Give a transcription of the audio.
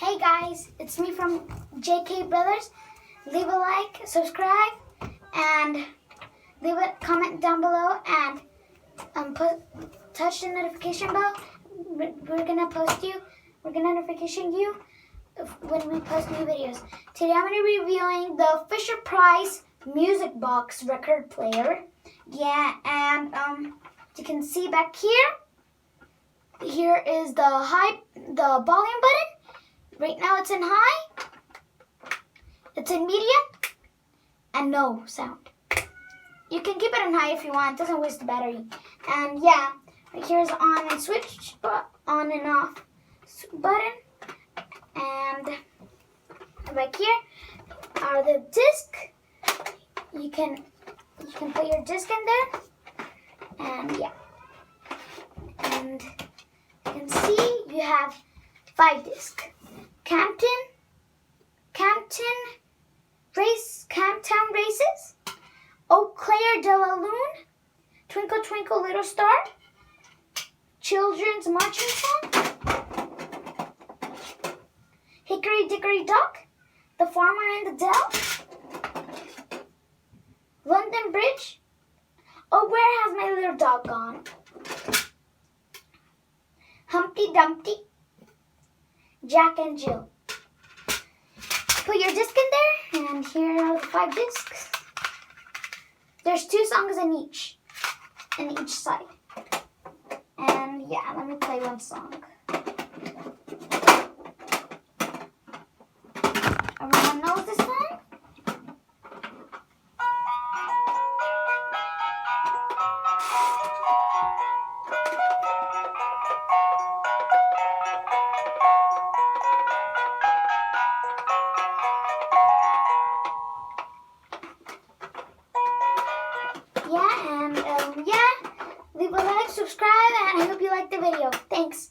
Hey guys, it's me from JK Brothers. Leave a like, subscribe, and leave a comment down below, and touch the notification bell. We're gonna notification you when we post new videos. Today I'm gonna be reviewing the Fisher Price Music Box record player. Yeah, and you can see back here is the volume button. Right now it's in high, it's in medium, and no sound. You can keep it in high if you want, it doesn't waste the battery. And yeah, right here's on and switch, on and off button. And right here are the disc. You can put your disc in there. And yeah. And you can see you have 5 discs. Camptown Races, Eau Claire de la Lune, Twinkle Twinkle Little Star, Children's Marching Song, Hickory Dickory Dock, The Farmer in the Dell, London Bridge, Oh, where has my little dog gone? Humpty Dumpty, Jack and Jill. Put your disc in there, and here are the 5 discs. There's 2 songs in each side. And yeah, let me play one song. Everyone knows this song? Yeah, leave a like, subscribe, and I hope you liked the video. Thanks.